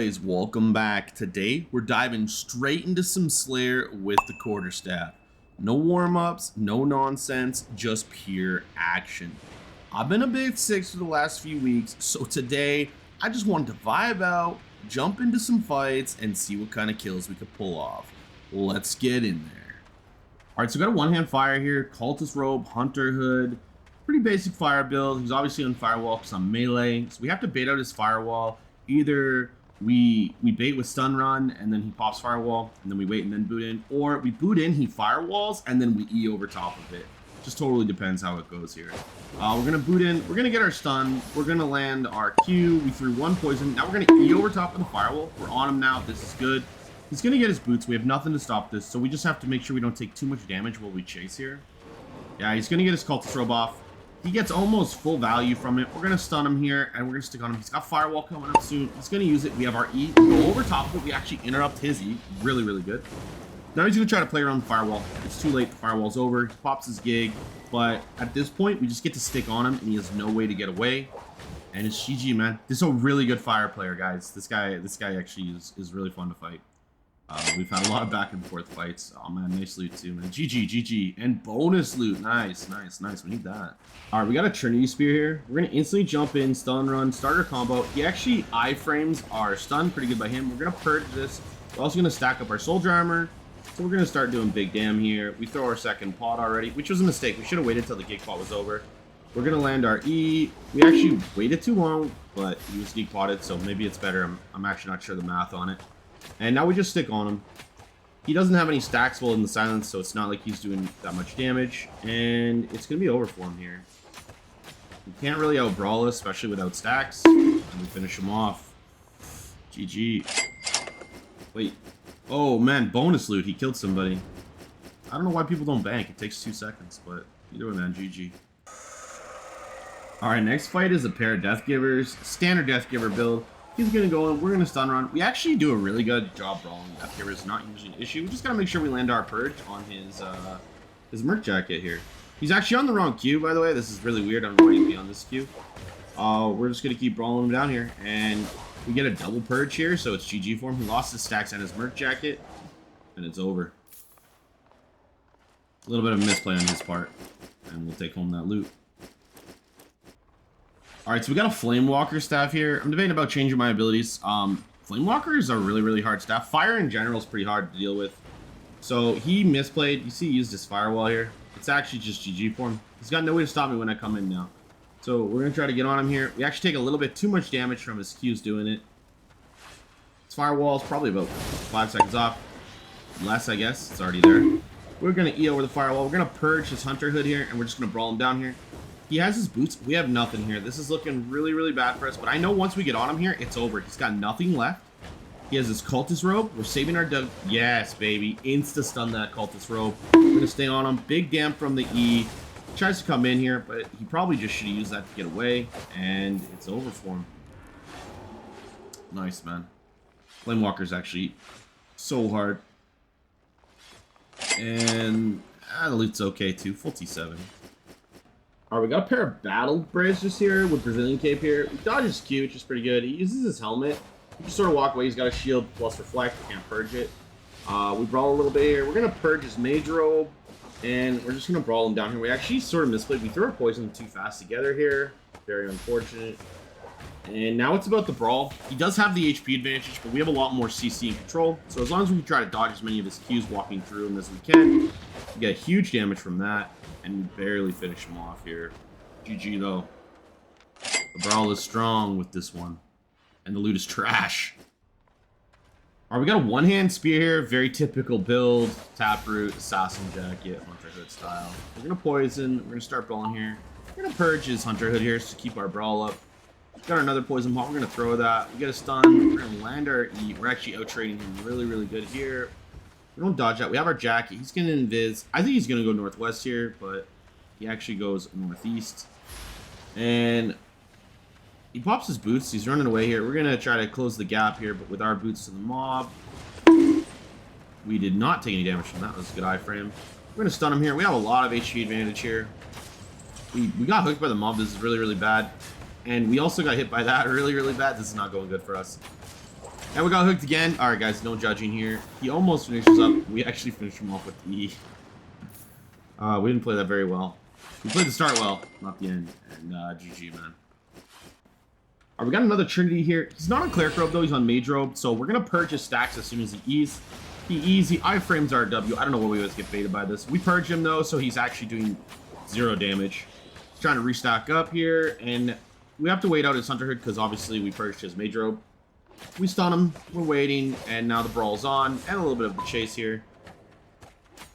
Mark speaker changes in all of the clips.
Speaker 1: boys, welcome back. Today we're diving straight into some Slayer with the Quarterstaff. No warm-ups, no nonsense, just pure action. I've been a bit sick for the last few weeks, so today I just wanted to vibe out, jump into some fights, and see what kind of kills we could pull off. Let's get in there. Alright, so we got a one-hand fire here, cultist robe, hunter hood. Pretty basic fire build. He's obviously on firewall because I'm melee, so we have to bait out his firewall. Either we bait with stun run and then he pops firewall and then we wait and then boot in, or we boot in, he firewalls, and then we E over top of it. Just totally depends how it goes here. We're gonna boot in, we're gonna get our stun, we're gonna land our Q, we threw one poison, now we're gonna E over top of the firewall. We're on him now, this is good. He's gonna get his boots, we have nothing to stop this, so we just have to make sure we don't take too much damage while we chase here. Yeah, he's gonna get his cultist robe off. He gets almost full value from it. We're going to stun him here, and we're going to stick on him. He's got Firewall coming up soon. He's going to use it. We have our E. We go over top of it. We actually interrupt his E. Really, really good. Now he's going to try to play around the Firewall. It's too late. The Firewall's over. He pops his gig. But at this point, we just get to stick on him, and he has no way to get away. And it's GG, man. This is a really good fire player, guys. This guy actually is really fun to fight. We've had a lot of back and forth fights. Oh man, nice loot too, man. GG, GG. And bonus loot. Nice, nice, nice. We need that. Alright, we got a Trinity spear here. We're going to instantly jump in, stun run, starter combo. He actually iframes our stun. Pretty good by him. We're going to purge this. We're also going to stack up our soldier armor. So we're going to start doing big damn here. We throw our second pot already, which was a mistake. We should have waited till the geek pot was over. We're going to land our E. We actually waited too long, but he was geek potted, so maybe it's better. I'm actually not sure the math on it. And now we just stick on him. He doesn't have any stacks while in the silence, so it's not like he's doing that much damage. And it's going to be over for him here. We can't really out-brawl us, especially without stacks. And we finish him off. GG. Wait. Oh, man. Bonus loot. He killed somebody. I don't know why people don't bank. It takes 2 seconds, but either way, man. GG. Alright, next fight is a pair of Deathgivers. Standard Deathgiver build. He's going to go in, we're going to stun run. We actually do a really good job brawling. Deathgiver is not usually an issue. We just got to make sure we land our purge on his merc jacket here. He's actually on the wrong queue, by the way. This is really weird. I don't know why he'd be on this queue. We're just going to keep brawling him down here. And we get a double purge here, so it's GG for him. He lost his stacks and his merc jacket. And it's over. A little bit of a misplay on his part. And we'll take home that loot. Alright, so we got a Flamewalker staff here. I'm debating about changing my abilities. Flamewalkers are really, really hard staff. Fire in general is pretty hard to deal with. So he misplayed. You see he used his firewall here. It's actually just GG for him. He's got no way to stop me when I come in now. So we're going to try to get on him here. We actually take a little bit too much damage from his Q's doing it. His firewall is probably about 5 seconds off. Less, I guess. It's already there. We're going to E over the firewall. We're going to purge his hunter hood here, and we're just going to brawl him down here. He has his boots. We have nothing here. This is looking really, really bad for us. But I know once we get on him here, it's over. He's got nothing left. He has his cultist robe. We're saving our dub. Yes, baby. Insta-stun that cultist robe. We're going to stay on him. Big damn from the E. He tries to come in here, but he probably just should have used that to get away. And it's over for him. Nice, man. Flamewalker's actually so hard. And the loot's okay, too. Full T7. Alright, we got a pair of battle braziers here with Brazilian cape here. We dodge his Q, which is pretty good. He uses his helmet. We just sort of walk away. He's got a shield plus reflect. We can't purge it. We brawl a little bit here. We're going to purge his mage robe. And we're just going to brawl him down here. We actually sort of misplayed. We threw our poison too fast together here. Very unfortunate. And now it's about the brawl. He does have the HP advantage, but we have a lot more CC and control. So as long as we try to dodge as many of his Qs walking through him as we can, we get huge damage from that. And we barely finish him off here. GG though. The brawl is strong with this one. And the loot is trash. Alright, we got a one-hand spear here. Very typical build. Taproot, assassin jacket, hunter hood style. We're going to poison. We're going to start brawling here. We're going to purge his hunter hood here to keep our brawl up. We've got another poison pot. We're going to throw that. We get a stun. We're going to land our E. We're actually out-trading him really, really good here. We don't dodge that. We have our jacket. He's going to invis. I think he's going to go northwest here, but he actually goes northeast. And he pops his boots. He's running away here. We're going to try to close the gap here, but with our boots to the mob. We did not take any damage from that. That was a good iframe. We're going to stun him here. We have a lot of HP advantage here. We got hooked by the mob. This is really, really bad. And we also got hit by that really, really bad. This is not going good for us. And we got hooked again. All right, guys, no judging here. He almost finishes up. We actually finished him off with the E. We didn't play that very well. We played the start well, not the end. And GG, man. All right, we got another Trinity here. He's not on Cleric Robe, though. He's on Mage Robe. So we're going to purge his stacks as soon as he E's. He E's. He iframes our W. I don't know what we always get baited by this. We purge him, though, so he's actually doing 0 damage. He's trying to restack up here. And we have to wait out his Hunter Hood because, obviously, we purged his Mage Robe. We stun him. We're waiting. And now the Brawl's on. And a little bit of the chase here.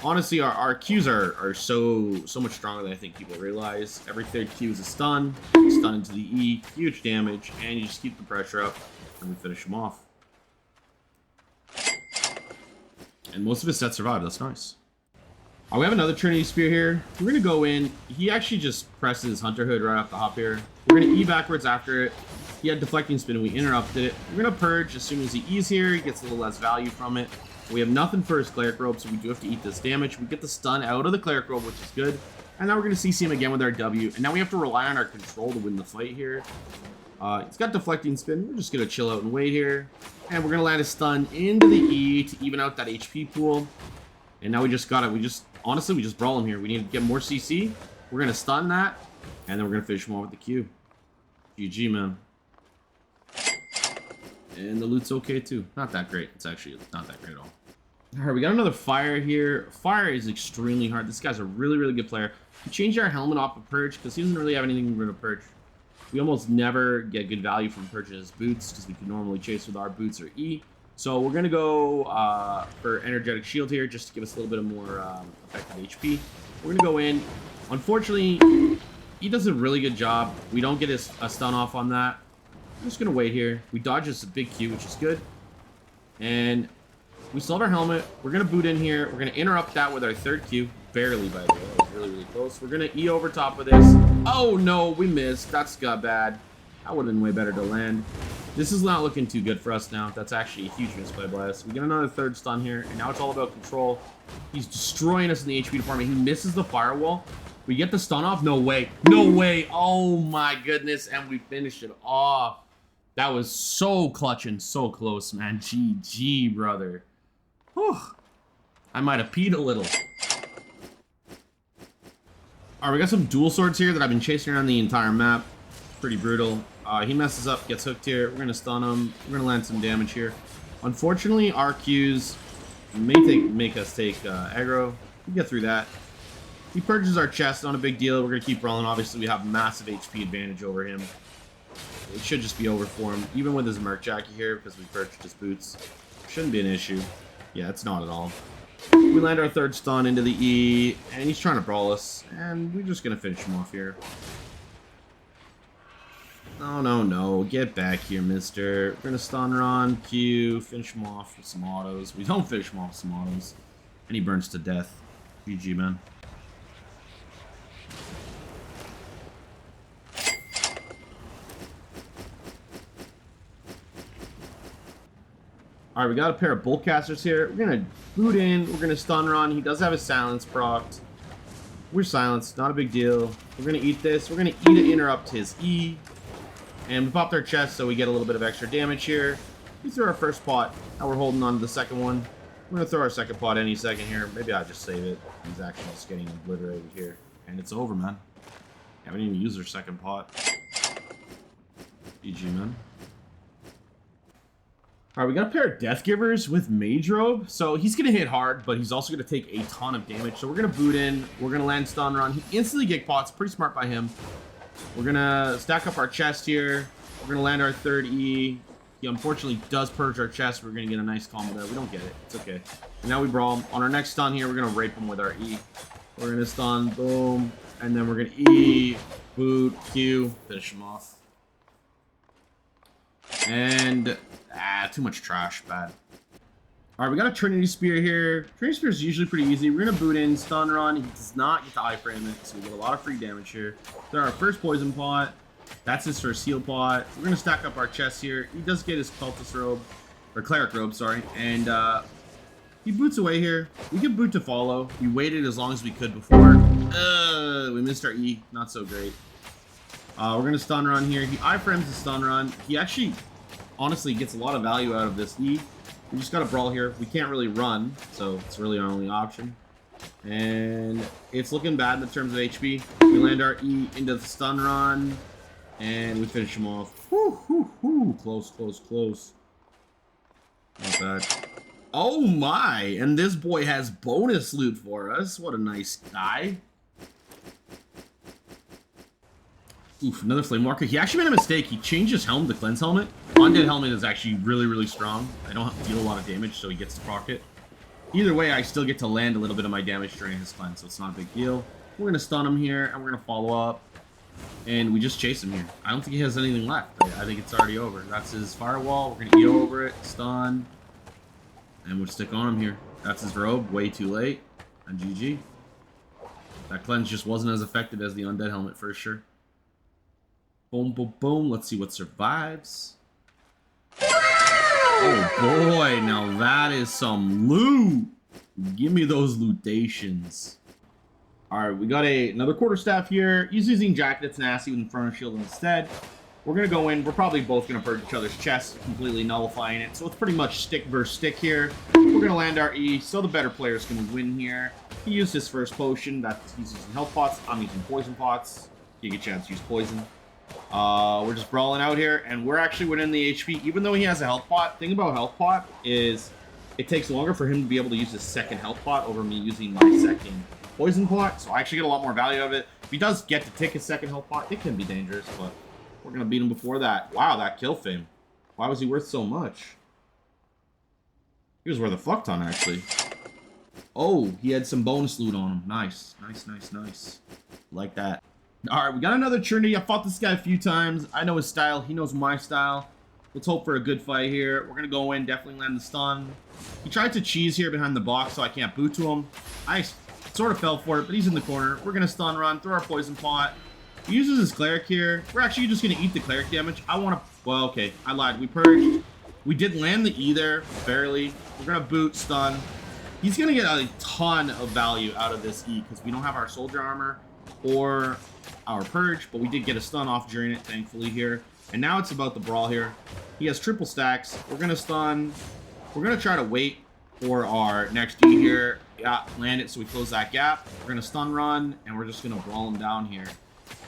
Speaker 1: Honestly, our Qs are so much stronger than I think people realize. Every third Q is a stun. Stun into the E. Huge damage. And you just keep the pressure up. And we finish him off. And most of his sets survive. That's nice. We have another Trinity Spear here. We're going to go in. He actually just presses Hunter Hood right off the hop here. We're going to E backwards after it. He had Deflecting Spin and we interrupted it. We're going to Purge as soon as he E's here. He gets a little less value from it. We have nothing for his Cleric Robe, so we do have to eat this damage. We get the stun out of the Cleric Robe, which is good. And now we're going to CC him again with our W. And now we have to rely on our control to win the fight here. He's got Deflecting Spin. We're just going to chill out and wait here. And we're going to land a stun into the E to even out that HP pool. And now we just got it. Honestly, we just brawl him here. We need to get more CC. We're going to stun that. And then we're going to finish him off with the Q. GG, man. And the loot's okay, too. Not that great. It's actually not that great at all. All right, we got another Fire here. Fire is extremely hard. This guy's a really, really good player. We changed our helmet off of Purge because he doesn't really have anything we're going to Purge. We almost never get good value from purchasing his boots because we can normally chase with our boots or E. So we're going to go for Energetic Shield here just to give us a little bit of more effective HP. We're going to go in. Unfortunately, he does a really good job. We don't get a stun off on that. I'm just going to wait here. We dodge this big Q, which is good. And we still have our helmet. We're going to boot in here. We're going to interrupt that with our third Q. Barely, by the way. That was really, really close. We're going to E over top of this. Oh, no. We missed. That's got bad. That would have been way better to land. This is not looking too good for us now. That's actually a huge misplay by us. We get another third stun here. And now it's all about control. He's destroying us in the HP department. He misses the firewall. We get the stun off. No way. No way. Oh, my goodness. And we finish it off. That was so clutch and so close, man. GG, brother. Whew. I might have peed a little. Alright, we got some dual swords here that I've been chasing around the entire map. Pretty brutal. He messes up, gets hooked here. We're going to stun him. We're going to land some damage here. Unfortunately, our Qs make us take aggro. We get through that. He purges our chest, not a big deal. We're going to keep rolling. Obviously, we have massive HP advantage over him. It should just be over for him, even with his Merc Jacket here, because we purchased his boots. Shouldn't be an issue. Yeah, it's not at all. We land our third stun into the E, and he's trying to brawl us, and we're just going to finish him off here. Oh, no, no. Get back here, mister. We're going to stun Ron, Q, finish him off with some autos. We don't finish him off with some autos. And he burns to death. GG, man. Alright, we got a pair of Boltcasters here. We're going to boot in. We're going to stun Ron. He does have his silence procced. We're silenced. Not a big deal. We're going to eat this. We're going to E to interrupt his E. And we popped our chest, so we get a little bit of extra damage here. We threw our first pot. Now we're holding on to the second one. We're going to throw our second pot any second here. Maybe I'll just save it. He's actually just getting obliterated here. And it's over, man. Haven't even used our second pot. GG, man. Alright, we got a pair of Deathgivers with Mage Robe. So he's going to hit hard, but he's also going to take a ton of damage. So we're going to boot in. We're going to land stun Run. He instantly gig pots. Pretty smart by him. We're going to stack up our chest here. We're going to land our third E. He unfortunately does purge our chest. We're going to get a nice combo there. We don't get it. It's okay. And now we brawl. On our next stun here, we're going to rape him with our E. We're going to stun. Boom. And then we're going to E. Boot. Q. Finish him off. And... too much trash. Bad. Alright, we got a Trinity Spear here. Trinity Spear is usually pretty easy. We're going to boot in, stun Run. He does not get to iframe it, so we get a lot of free damage here. Throw our first poison pot. That's his first heal pot. We're going to stack up our chest here. He does get his cultist robe. Or cleric robe, sorry. And he boots away here. We can boot to follow. We waited as long as we could before. We missed our E. Not so great. We're going to stun Run here. He iframes the stun Run. He actually honestly gets a lot of value out of this E. We just got to brawl here. We can't really run, so it's really our only option. And it's looking bad in terms of HP. We land our E into the stun run, and we finish him off. Whoo, whoo, whoo. Close, close, close. Not bad. Oh my! And this boy has bonus loot for us. What a nice guy. Oof, another flame walker. He actually made a mistake. He changed his helmet to cleanse helmet. Undead helmet is actually really, really strong. I don't deal a lot of damage, so he gets to proc it. Either way, I still get to land a little bit of my damage during his cleanse, so it's not a big deal. We're going to stun him here, and we're going to follow up. And we just chase him here. I don't think he has anything left. I think it's already over. That's his firewall. We're going to eat over it, stun. And we'll stick on him here. That's his robe. Way too late. And GG. That cleanse just wasn't as effective as the undead helmet for sure. Boom, boom, boom. Let's see what survives. Oh boy, now that is some loot. Give me those lootations. Alright, we got another quarterstaff here. He's using jacket that's nasty with Inferno Shield instead. We're going to go in. We're probably both going to purge each other's chests, completely nullifying it. So it's pretty much stick versus stick here. We're going to land our E, so the better player is going to win here. He used his first potion. He's using health pots. I'm using poison pots. You get a chance to use poison. We're just brawling out here, and we're actually winning the HP, even though he has a health pot. Thing about health pot is it takes longer for him to be able to use his second health pot over me using my second poison pot, so I actually get a lot more value out of it. If he does get to take his second health pot, it can be dangerous, but we're going to beat him before that. Wow, that kill fame. Why was he worth so much? He was worth a fuck ton, actually. Oh, he had some bonus loot on him. Nice, nice, nice, nice. Like that. Alright, we got another Trinity. I fought this guy a few times. I know his style. He knows my style. Let's hope for a good fight here. We're going to go in, definitely land the stun. He tried to cheese here behind the box, so I can't boot to him. I sort of fell for it, but he's in the corner. We're going to stun run, throw our poison pot. He uses his cleric here. We're actually just going to eat the cleric damage. I want to... Well, okay, I lied. We purged. We did land the E there, barely. We're going to boot, stun. He's going to get a ton of value out of this E, because we don't have our soldier armor or our purge, but we did get a stun off during it, thankfully, here. And now it's about the brawl here. He has triple stacks. We're going to stun. We're going to try to wait for our next E here. Yeah, land it so we close that gap. We're going to stun run, and we're just going to brawl him down here.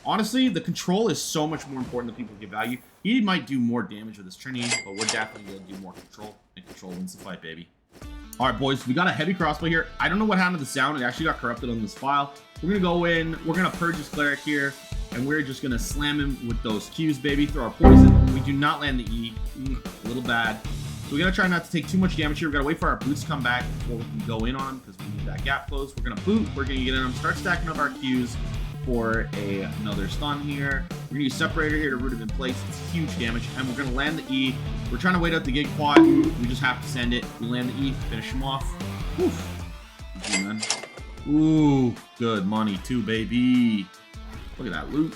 Speaker 1: Honestly, the control is so much more important than people give value. He might do more damage with his Trinity, but we're definitely going to do more control. And control wins the fight, baby. Alright, boys, we got a heavy crossbow here. I don't know what happened to the sound. It actually got corrupted on this file. We're going to go in. We're going to purge his cleric here. And we're just going to slam him with those Qs, baby. Throw our poison. We do not land the E. A little bad. So we got to try not to take too much damage here. We got to wait for our boots to come back before we can go in on him, because we need that gap closed. We're going to boot. We're going to get in him. Start stacking up our Qs for another stun here. We're going to use separator here to root him in place. It's huge damage. And we're going to land the E. We're trying to wait out the gig quad. We just have to send it. We land the E. Finish him off. Oof. GG, man. Ooh, good money too, baby. Look at that loot.